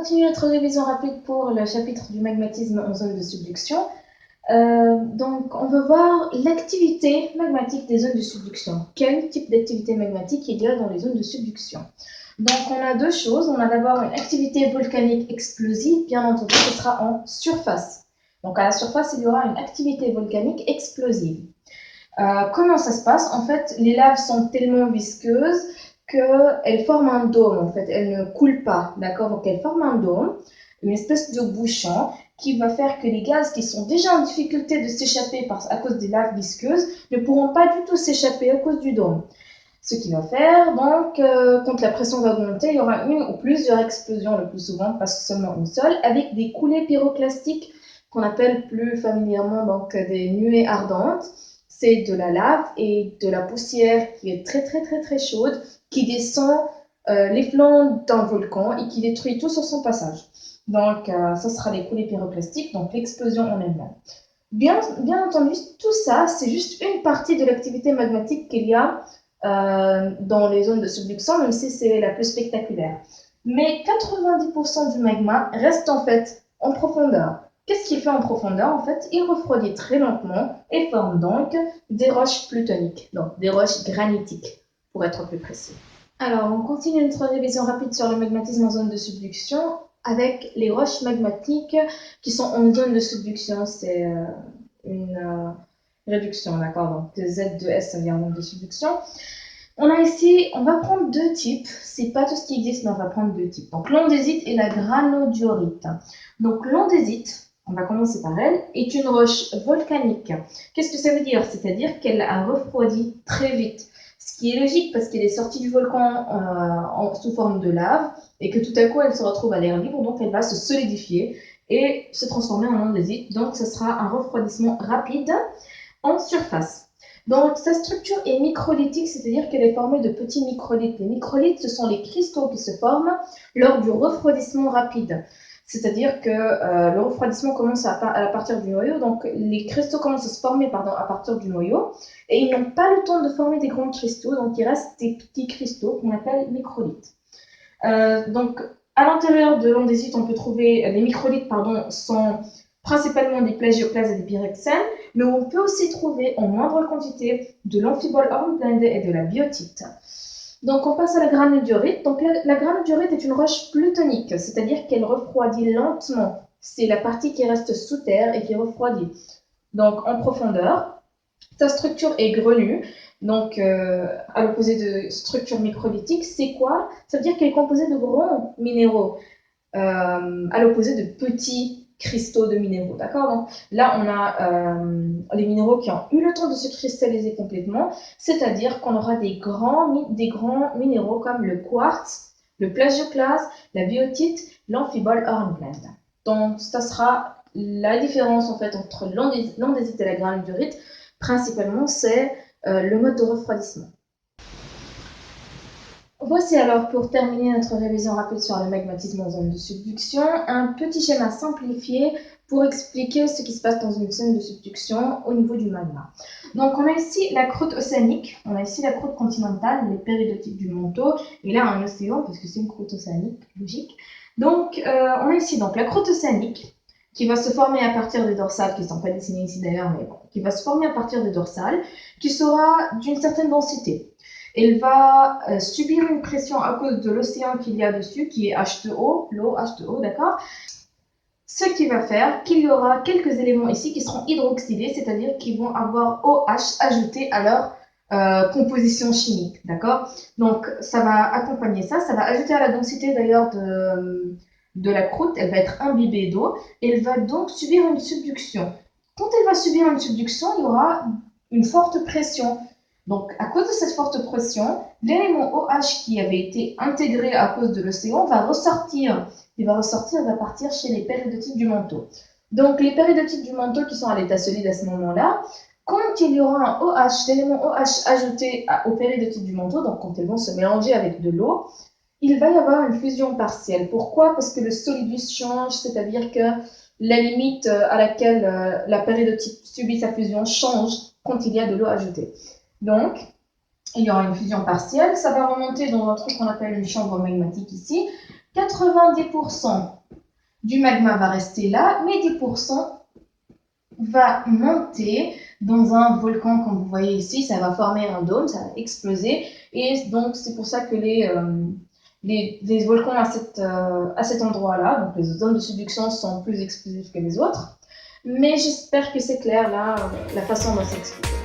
continue notre révision rapide pour le chapitre du magmatisme en zone de subduction. Donc, on va voir l'activité magmatique des zones de subduction. Quel type d'activité magmatique il y a dans les zones de subduction? Donc, on a deux choses. On a d'abord une activité volcanique explosive. Bien entendu, ce sera en surface. Donc, à la surface, il y aura une activité volcanique explosive. Comment ça se passe? En fait, les laves sont tellement visqueuses qu'elles forment un dôme. En fait, elles ne coulent pas, d'accord? Donc, elles forment un dôme, une espèce de bouchon qui va faire que les gaz qui sont déjà en difficulté de s'échapper à cause des laves visqueuses ne pourront pas du tout s'échapper à cause du dôme. Ce qui va faire, donc, quand la pression va augmenter, il y aura une ou plusieurs explosions, le plus souvent, pas seulement une seule, avec des coulées pyroclastiques qu'on appelle plus familièrement donc, des nuées ardentes. C'est de la lave et de la poussière qui est très chaude, qui descend les flancs d'un volcan et qui détruit tout sur son passage. Donc, ça sera les coulées pyroclastiques, donc l'explosion en elle-même. Bien entendu, tout ça, c'est juste une partie de l'activité magmatique qu'il y a dans les zones de subduction, même si c'est la plus spectaculaire. Mais 90% du magma reste en fait en profondeur. Qu'est-ce qu'il fait en profondeur? En fait, il refroidit très lentement et forme donc des roches plutoniques, donc des roches granitiques, pour être plus précis. Alors, on continue notre révision rapide sur le magmatisme en zone de subduction avec les roches magmatiques qui sont en zone de subduction. C'est une réduction, d'accord? Donc, de Z de S, ça vient donc de subduction. On a ici, on va prendre deux types. C'est pas tout ce qui existe, mais on va prendre deux types. Donc, l'andésite et la granodiorite. Donc, l'andésite, on va commencer par elle, est une roche volcanique. Qu'est-ce que ça veut dire? C'est-à-dire qu'elle a refroidi très vite. Ce qui est logique parce qu'elle est sortie du volcan sous forme de lave et que tout à coup elle se retrouve à l'air libre, donc elle va se solidifier et se transformer en andésite. Donc ce sera un refroidissement rapide en surface. Donc sa structure est microlithique, c'est-à-dire qu'elle est formée de petits microlithes. Les microlithes, ce sont les cristaux qui se forment lors du refroidissement rapide. C'est-à-dire que le refroidissement commence à partir du noyau, donc les cristaux commencent à se former à partir du noyau, et ils n'ont pas le temps de former des grands cristaux, donc il reste des petits cristaux qu'on appelle microlithes. Donc à l'intérieur de l'andésite, on peut trouver, les microlithes sont principalement des plagioclases et des pyroxènes, mais on peut aussi trouver en moindre quantité de l'amphibole hornblende et de la biotite. Donc, on passe à la granodiorite. Donc, la granodiorite est une roche plutonique, c'est-à-dire qu'elle refroidit lentement. C'est la partie qui reste sous terre et qui refroidit. Donc, en profondeur, sa structure est grenue. Donc, à l'opposé de structure microlithique, c'est quoi? Ça veut dire qu'elle est composée de grands minéraux, à l'opposé de petits cristaux de minéraux, d'accord? Donc là, on a les minéraux qui ont eu le temps de se cristalliser complètement, c'est-à-dire qu'on aura des grands minéraux comme le quartz, le plagioclase, la biotite, l'amphibole hornblende. Donc, ça sera la différence en fait entre l'andésite et la granodiorite. Principalement, c'est le mode de refroidissement. Voici alors, pour terminer notre révision rapide sur le magmatisme en zone de subduction, un petit schéma simplifié pour expliquer ce qui se passe dans une zone de subduction au niveau du magma. Donc, on a ici la croûte océanique, on a ici la croûte continentale, les péridotites du manteau, et là un océan, parce que c'est une croûte océanique, logique. Donc, on a ici donc, la croûte océanique, qui va se former à partir des dorsales, qui ne sont pas dessinées ici d'ailleurs, mais bon, qui va se former à partir des dorsales, qui sera d'une certaine densité. Elle va subir une pression à cause de l'océan qu'il y a dessus, qui est H2O, l'eau H2O, d'accord? Ce qui va faire qu'il y aura quelques éléments ici qui seront hydroxylés, c'est-à-dire qu'ils vont avoir OH ajouté à leur composition chimique, d'accord? Donc, ça va accompagner ça, ça va ajouter à la densité d'ailleurs de la croûte, elle va être imbibée d'eau, et elle va donc subir une subduction. Quand elle va subir une subduction, il y aura une forte pression. Donc, à cause de cette forte pression, l'élément OH qui avait été intégré à cause de l'océan va ressortir. Il va partir chez les péridotites du manteau. Donc, les péridotites du manteau qui sont à l'état solide à ce moment-là, quand il y aura un OH, l'élément OH ajouté aux péridotites du manteau, donc quand elles vont se mélanger avec de l'eau, il va y avoir une fusion partielle. Pourquoi? Parce que le solidus change, c'est-à-dire que la limite à laquelle la péridotite subit sa fusion change quand il y a de l'eau ajoutée. Donc, il y aura une fusion partielle, ça va remonter dans un truc qu'on appelle une chambre magmatique ici, 90% du magma va rester là, mais 10% va monter dans un volcan, comme vous voyez ici, ça va former un dôme, ça va exploser, et donc c'est pour ça que les volcans à cet endroit-là, donc les zones de subduction sont plus explosives que les autres, mais j'espère que c'est clair là, la façon dont c'est expliqué.